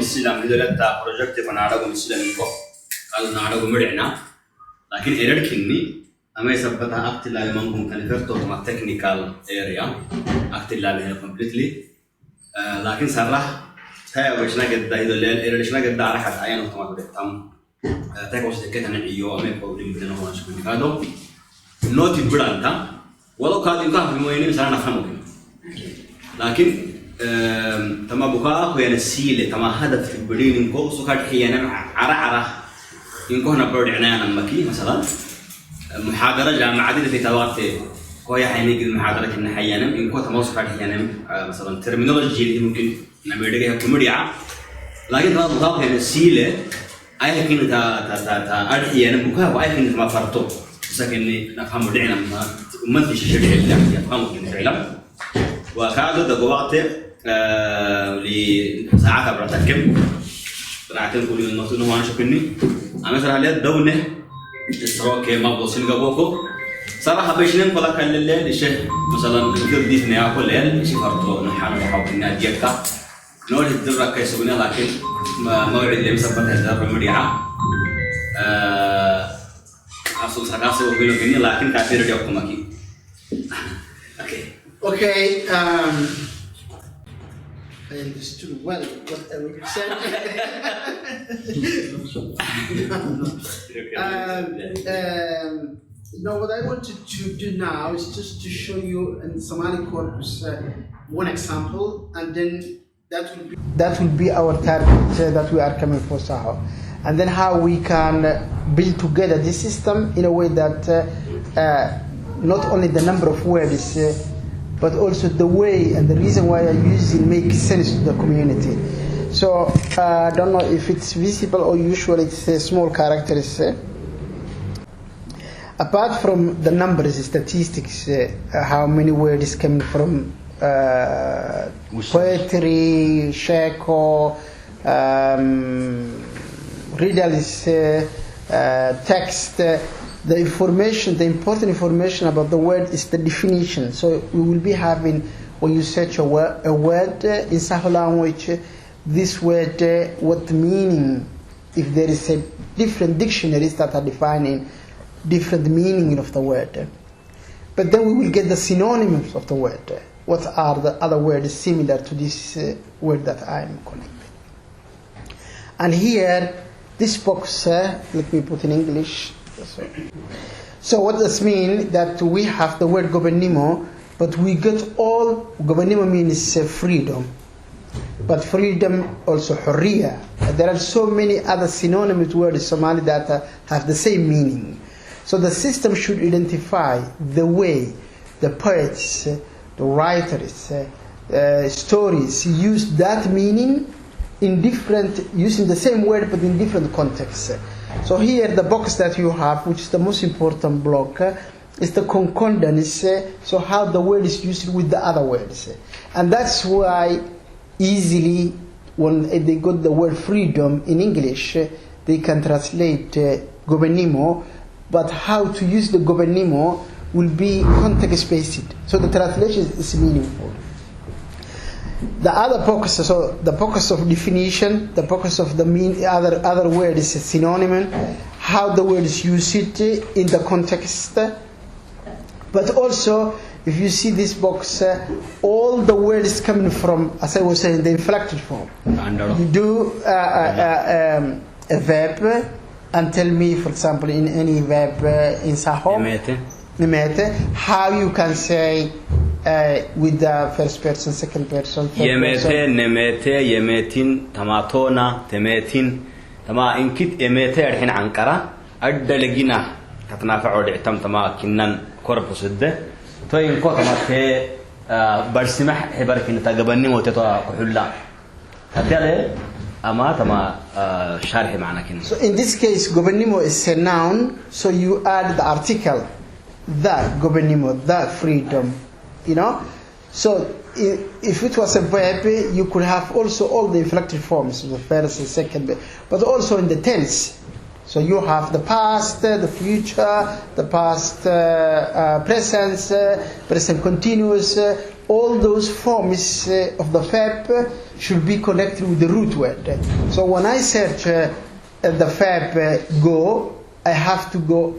السلام إذا لتا بروجكت فنعرضه السلام يكو قالوا نعرضه مرعنا لكن إيرد كني أما يثبتها أكتر لا يمكن كان يفرطوا مع technical area أكتر لا بهنا completely لكن صراحة هاي وشنا قد إذا إيرد شنا قد على حد عيان وتما بدهم تكوش تكتنا نعيو أما يقولون بدنا هو نشوف كذا نوتي برانتا ولو كان يمكن في موينين صار نفهمه لكن تما بقى هو ينسيله تما هدف البرين إنكو سكر حيانا عرع إنكو هنا برد عنانا مكي مثلا محاضرة جامعة عديدة في توقت كويا حينيك المحاضرة كنا حيانا إنكو تما سكر حيانا مثلا terminology اللي ممكن نبيدها كمريعة لكن تما بقى هو ينسيله أي حين تا أرحيانا بقى وأي حين تما فرطو سكني نفهم دعنا ما تيجي شيء اللي يفهمه فعلا وكادو دقوقت لساعات برتكب راكن كل يوم نصونه وانا شكني أنا صراحة ليه دونه إسراء كما بوصل جابوكو صراحة بيشنن فلا كان الليل شيء مثلا كثير دي في نهاية الليل شيء فرطو نحن نحاول إن أجيبك نور الدرة كيسوني لكن موعد اللي مسبب هذا المريعة أصل سكاسي وقولوا كني لكن كثير جابكم أكيد Okay, I understood well what Eric said. Now what I wanted to do now is just to show you in Somali Corpus one example, and then that will be our target that we are coming for Saho, and then how we can build together this system in a way that not only the number of words but also the way and the reason why I use it makes sense to the community. So I don't know if it's visible or usually it's small characters. Apart from the numbers, statistics, how many words coming from poetry, sheko, riddles, text, the information, the important information about the word is the definition. So we will be having, when you search a word in Saho language, this word, what meaning, if there is a different dictionaries that are defining different meaning of the word. But then we will get the synonyms of the word. What are the other words similar to this word that I am connecting? And here, this box, let me put in English. So what does mean that we have the word gobernimo, but we get all, gobernimo means freedom, but freedom also hurriya. There are so many other synonymous words in Somali that have the same meaning. So the system should identify the way the poets, the writers, stories use that meaning in different, using the same word but in different contexts. So here the box that you have, which is the most important block, is the concordance, so how the word is used with the other words. And that's why easily when they got the word freedom in English, they can translate gobernimo, but how to use the gobernimo will be context-based. So the translation is meaningful. The other focus, so the focus of definition, the focus of the other word is a synonym, how the word is used in the context. But also, if you see this box, all the words coming from, as I was saying, the inflected form. You do a verb and tell me, for example, in any verb in Saho, how you can say with the first person, second person, third person. Nemete, yemetin, tamatona, temetin, tama inkit emete الحين عنكرة أدلجينا كتنافع ودعتم تما كنن كوربوس ده توين كوت ما في برسمح حبرك إن تجبني وتتوا كحلا هتلاقي أما تما شرح معنا كنا. So in this case, gobernimo is a noun, so you add the article, the gobernimo, the freedom. You know, so if it was a verb, you could have also all the inflected forms, the first and second, but also in the tense. So you have the past, the future, the past present, present continuous, all those forms of the verb should be connected with the root word. So when I search the verb go, I have to go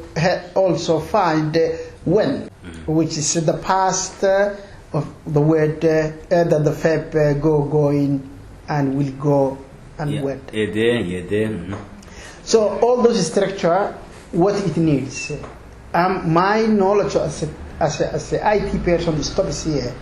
also find when, which is the past of the word that the verb go, going, and will go, and went. So all those structure, what it needs. My knowledge as an IT person stops here.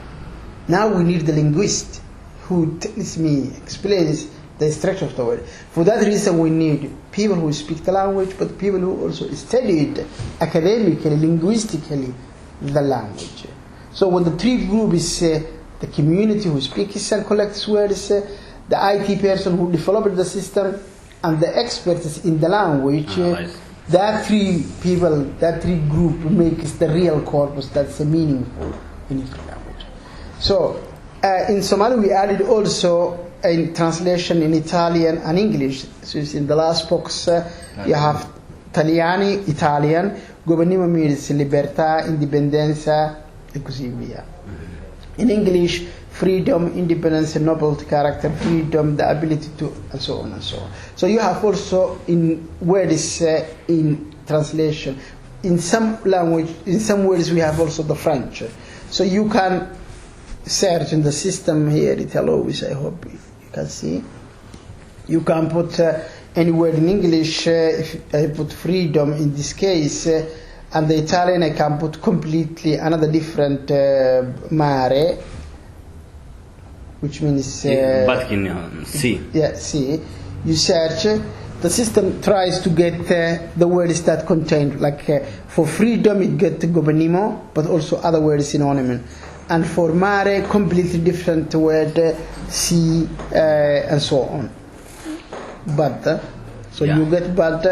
Now we need the linguist who tells me, explains the structure of the word. For that reason, we need people who speak the language, but people who also studied academically, linguistically, the language. So when the three groups is the community who speaks and collects words, the IT person who developed the system, and the experts in the language, that three people, that three group makes the real corpus that's meaningful in each language. So in Somali we added also a translation in Italian and English. So in the last box you have Italiani, Italian, Governismo means libertà, indipendenza, e così via. In English, freedom, independence, nobility, character, freedom, the ability to, and so on and so on. So you have also in words in translation. In some language, in some words we have also the French. So you can search in the system here, it allows, I hope you can see. You can put any word in English, if I put freedom in this case, and the Italian I can put completely another different mare, which means see. Yeah, see. You search, the system tries to get the words that contain, like for freedom it gets governismo, but also other words synonym. And for mare, completely different word, sea, and so on. But, so you get but,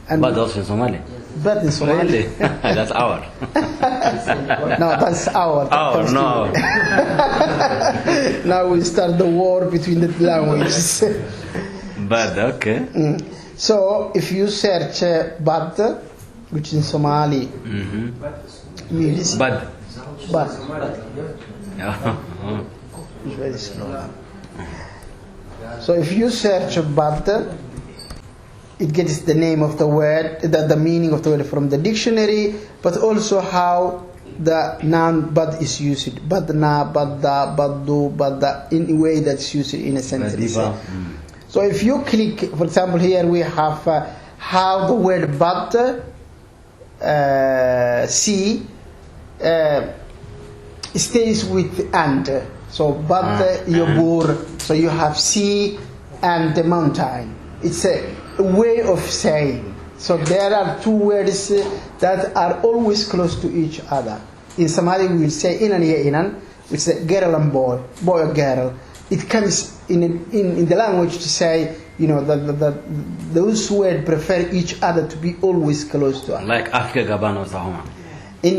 and But also in Somali. But in Somali. Really? That's our. No, that's our. Our, no. Now we start the war between the languages. But, okay. So if you search bad, which in Somali means But. It's very slow. So if you search bad, it gets the name of the word, the meaning of the word from the dictionary, but also how the noun bad is used. Badna, badda, baddu, badda, in a way that's used in a sentence. So if you click, for example, here we have how the word bad, see, stays with and. So bad, yobur, so you have sea and the mountain. It's a way of saying. So there are two words that are always close to each other. In Somali we will say inan ya inan, which is a girl and boy or girl. It comes in the language to say, you know, that those words prefer each other to be always close to us. Like Africa Gabano Saho.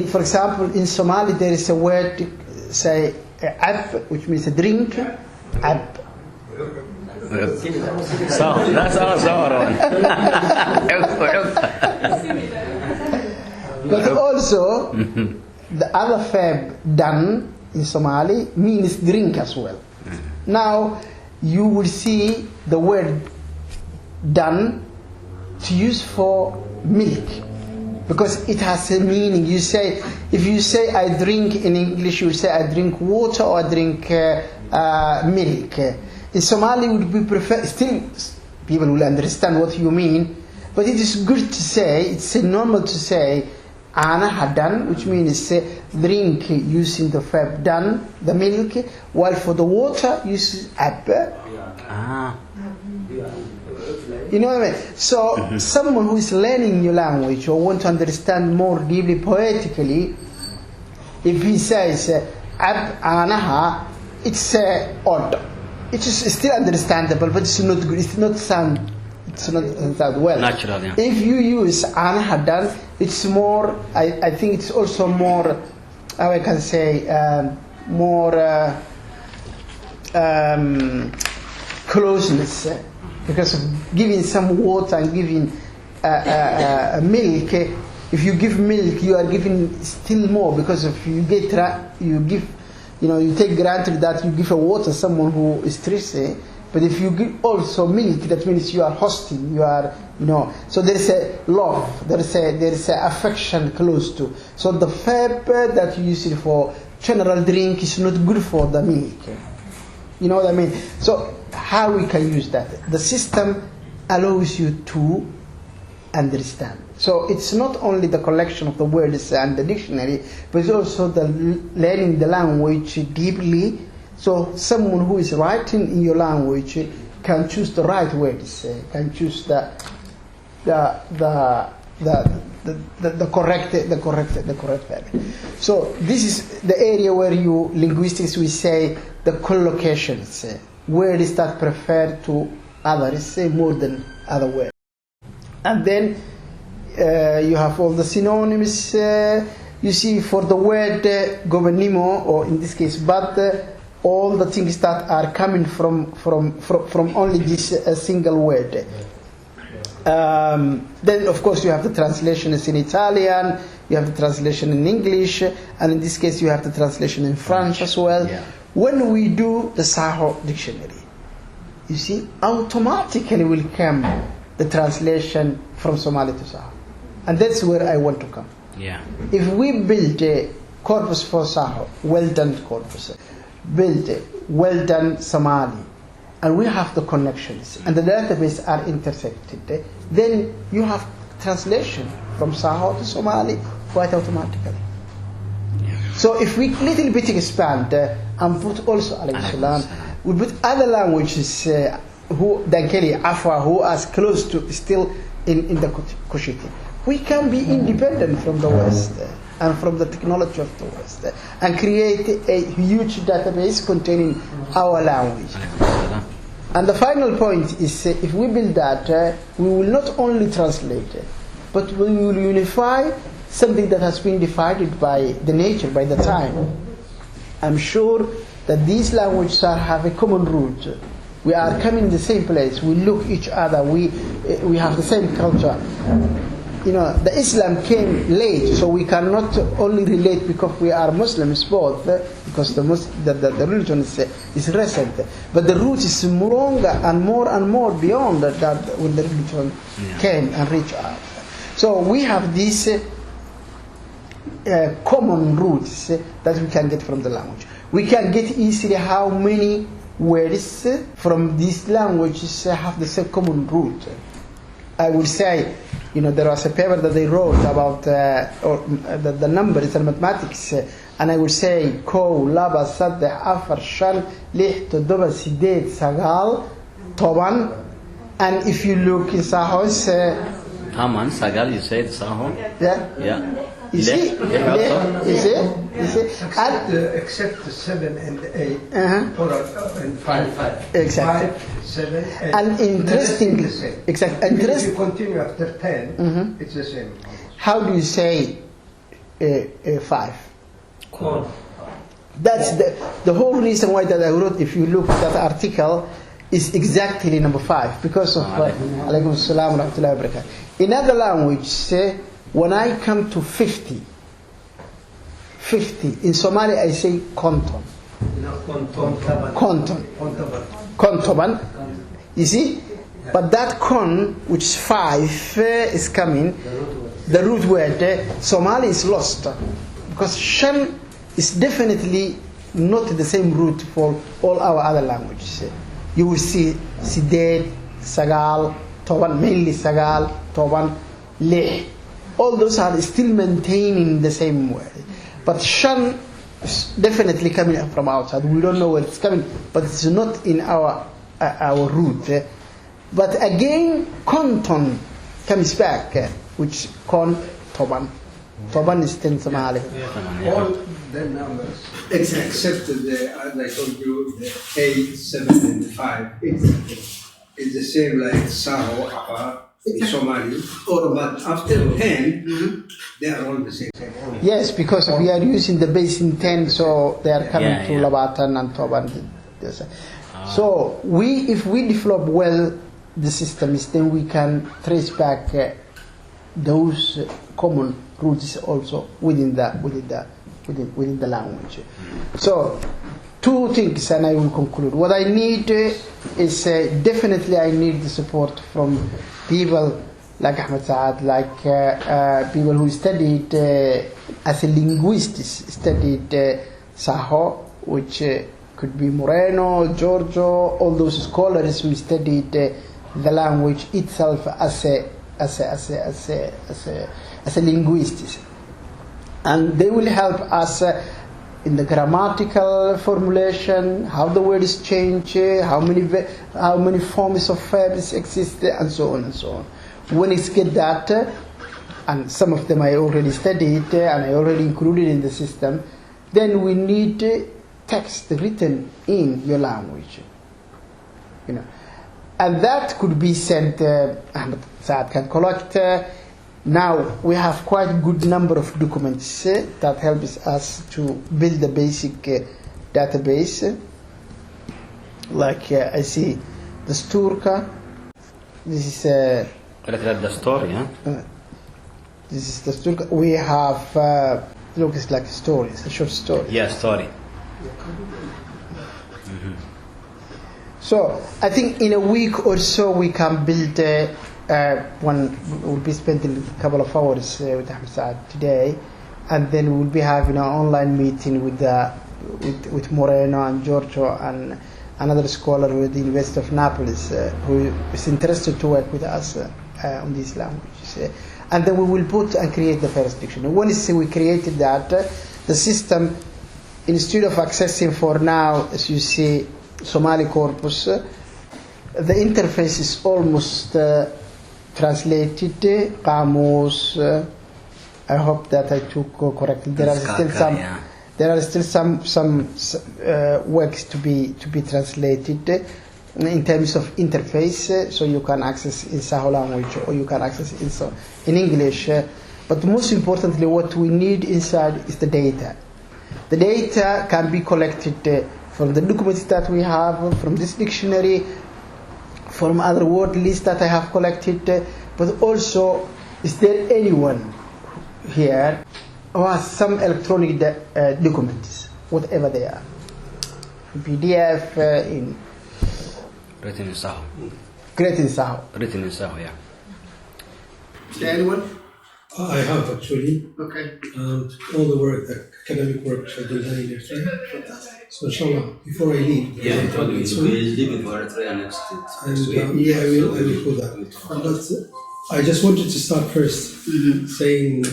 For example, in Somali there is a word, say, ab, which means a drink, ab. So that's our Saho. But also, the other verb done in Somali means drink as well. Now, you will see the word done to use for milk, because it has a meaning. You say, if you say I drink in English, you say I drink water or I drink milk. In Somali, would be prefer. Still, people will understand what you mean, but it is good to say. It's normal to say ana hadan, which means drink using the verb done, the milk, while for the water uses ab. You know what I mean? So someone who is learning new language or want to understand more deeply poetically, if he says ab anaha, it's odd. It is still understandable, but it's not good. It's not sound well. Natural, yeah. If you use anahadan, it's more. I think it's also more. How I can say more closeness, because of giving some water and giving milk. If you give milk, you are giving still more, because if you give you take granted that you give a water to someone who is thirsty, but if you give also milk, that means you are hosting, so there is a love, there is a affection close to. So the verb that you use it for general drink is not good for the milk. You know what I mean? So how we can use that? The system allows you to understand. So it's not only the collection of the words and the dictionary, but it's also the learning the language deeply. So someone who is writing in your language can choose the right words, can choose the correct verb. So this is the area where linguistics we say the collocations, words that prefer to others more than other words. And then you have all the synonyms. You see, for the word governimo, or in this case, but all the things that are coming from only this single word. Then, of course, you have the translations in Italian, you have the translation in English, and in this case, you have the translation in French as well. Yeah. When we do the Saho dictionary, you see, automatically will come the translation from Somali to Saho. And that's where I want to come. Yeah. If we build a corpus for Saho, well done corpus, build a well done Somali, and we have the connections, and the database are intersected, then you have translation from Saho to Somali quite automatically. Yeah. So if we little bit expand and put also alayhi salam, we put other languages who Dankeli, Afwa, who are close to still in the Kushiti, we can be independent from the West and from the technology of the West and create a huge database containing our language. And the final point is, if we build that, we will not only translate, but we will unify something that has been divided by the nature, by the time. I'm sure that these languages have a common root. We are coming in the same place. We look each other. We have the same culture. The Islam came late, so we cannot only relate because we are Muslims both, because the religion is recent. But the root is longer and more beyond that when the religion came and reached us. So we have these common roots that we can get from the language. We can get easily how many words from these languages have the same common root. I will say, there was a paper that they wrote about the numbers and mathematics, and I will say ko, laba, saddex, afar, shan, lix, toddoba, sideed, sagaal, toban, and if you look in Saho's Haman, Sagal, you said Saho? Yeah. You Leh, see? You see? Except the 7 and 8, and 5. Exactly. 5, 7, 8. And interestingly, exactly. Even if you continue after 10, it's the same. How do you say 5? Cool. That's the whole reason why that I wrote, if you look at that article, is exactly number 5, because of alaykum salam wa rahmatullahi wa barakatuh. In other language, say, when I come to 50, in Somali I say konton. Kontoban. You see? But that kon, which is 5, is coming, the root word, Somali is lost. Because shan is definitely not the same root for all our other languages. You will see Sided, Sagal, Toban, mainly Sagal, Toban, Leh. All those are still maintaining the same word. But shan is definitely coming from outside. We don't know where it's coming, but it's not in our root. But again, konton comes back, which kon, Toban. Toban is 10 Somali. All the numbers, except as I told you, the 8, 7, and 5. It's the same like Saho, Apa, Somali. But after 10, they are all the same. Yes, because we are using the base in 10, so they are coming to Labatan and Toban. So if we develop well the systems, then we can trace back those common roots also within the within the language. So, two things, and I will conclude. What I need is definitely I need the support from people like Ahmed Saad, like people who studied as a linguist, studied Saho, which could be Moreno, Giorgio, all those scholars who studied the language itself as a linguist, and they will help us in the grammatical formulation, how the words change, how many forms of verbs exist, and so on and so on. When it's get that, and some of them I already studied and I already included in the system, then we need text written in your language, and that could be sent. Ahmed Saad can collect. Now we have quite a good number of documents that helps us to build a basic database. Like I see the Sturka. This is the story, huh? This is the Sturka. We have look, it's like a story. It's a short story. Yeah, story. So I think in a week or so we can build one. We'll be spending a couple of hours with Ahmed Saad today, and then we'll be having an online meeting with Moreno and Giorgio and another scholar with the University of Naples who is interested to work with us on these languages. And then we will put and create the first dictionary. Once we created that, the system, instead of accessing for now, as you see, Somali corpus, the interface is almost translated. Qamus, I hope that I took correctly. There are still some works to be translated in terms of interface, so you can access in Saho language or you can access in English. But most importantly, what we need inside is the data. The data can be collected from the documents that we have, from this dictionary, from other word lists that I have collected, but also, is there anyone here who has some electronic documents, whatever they are, in PDF, in Written in Saho. Written in Saho. Written in Saho, yeah. Is there anyone? I have actually. Okay. All the work, the academic work, has been done in Eritrea. So inshallah, before I leave, Yeah, he's leaving for Eritrea next week. and yeah, I will do that. But I just wanted to start first saying,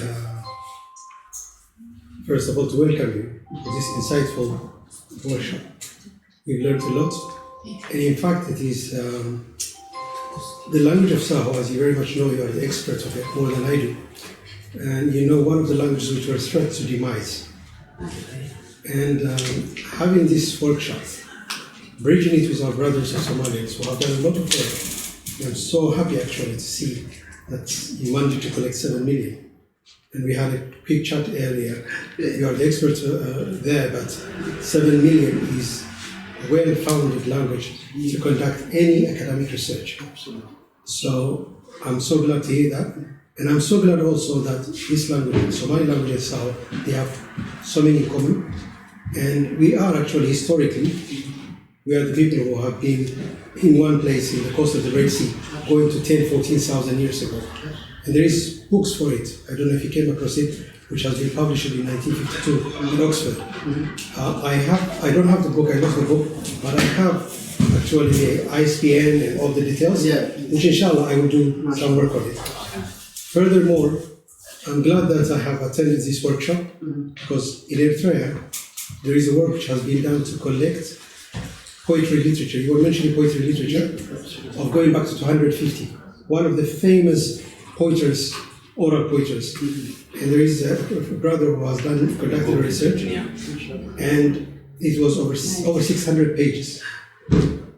first of all, to welcome you to this insightful workshop. We've learned a lot, and in fact, it is the language of Saho, as you very much know, you are the expert of it more than I do, and you know one of the languages which were threat to demise. And having this workshop, bridging it with our brothers and Somalians who have done a lot of work, I'm so happy actually to see that you managed to collect 7 million. And we had a quick chat earlier. You are the expert there, but 7 million is a well-founded language to conduct any academic research. Absolutely. So I'm so glad to hear that. And I'm so glad also that this language, the Somali language and Saho, they have so many in common. And we are actually historically, we are the people who have been in one place in the coast of the Red Sea, going to 10, 14,000 years ago. And there is books for it. I don't know if you came across it, which has been published in 1952 in Oxford. I don't have the book, I lost the book, but I have actually the ISBN and all the details, which inshallah I will do some work on it. Furthermore, I'm glad that I have attended this workshop because in Eritrea, there is a work which has been done to collect poetry literature. You were mentioning poetry literature of going back to 250. One of the famous poeters, oral poeters, and there is a brother who has conducted research, and it was over 600 pages.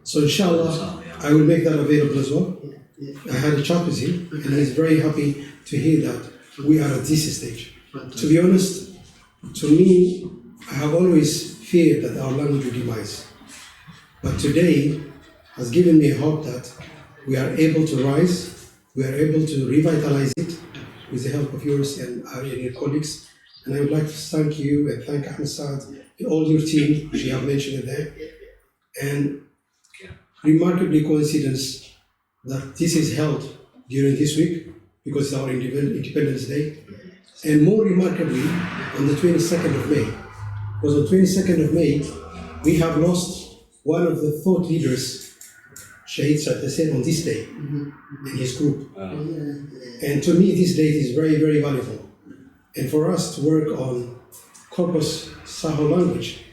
So inshallah, I will make that available as well. I had a chat with him, and he's very happy to hear that we are at this stage. To be honest, to me, I have always feared that our language will demise. But today has given me hope that we are able to rise, we are able to revitalize it with the help of yours and your colleagues, And I would like to thank you and thank Ahmed Saad and all your team, which you have mentioned it there. And remarkably coincidence that this is held during this week because it's our Independence Day. And more remarkably, on the 22nd of May. Because on 22nd of May, we have lost one of the thought leaders, Shahid Saad, on this day in his group. And to me, this date is very, very valuable. And for us to work on Corpus Saho language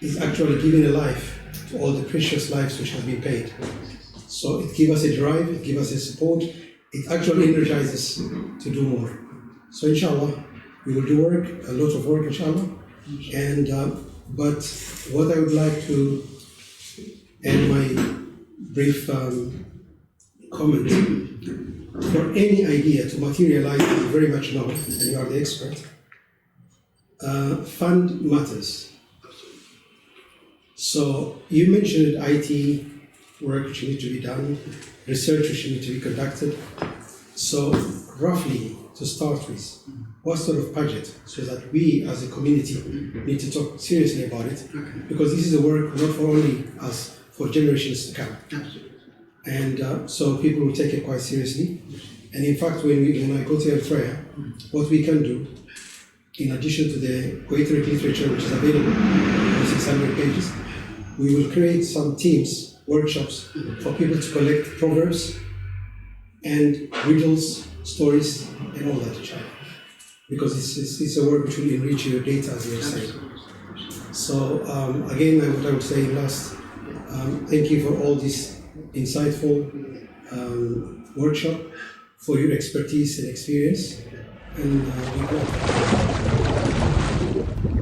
is actually giving a life to all the precious lives which have been paid. So it gives us a drive, it gives us a support, it actually energizes to do more. So inshallah, we will do work, a lot of work inshallah. And but what I would like to end my brief comment, for any idea to materialize, you very much know, and you are the expert, fund matters. So you mentioned IT work which needs to be done, research which needs to be conducted. So roughly, to start with, what sort of budget, so that we as a community need to talk seriously about it, because this is a work not for only us, for generations to come. And so people will take it quite seriously. And in fact, when I go to Eritrea, what we can do, in addition to the poetic literature which is available, 600 pages, we will create some teams, workshops, for people to collect proverbs and riddles, stories, and all that, because it's a work which will enrich your data, as you were saying. So again, what I would say last, thank you for all this insightful workshop, for your expertise and experience, and we go.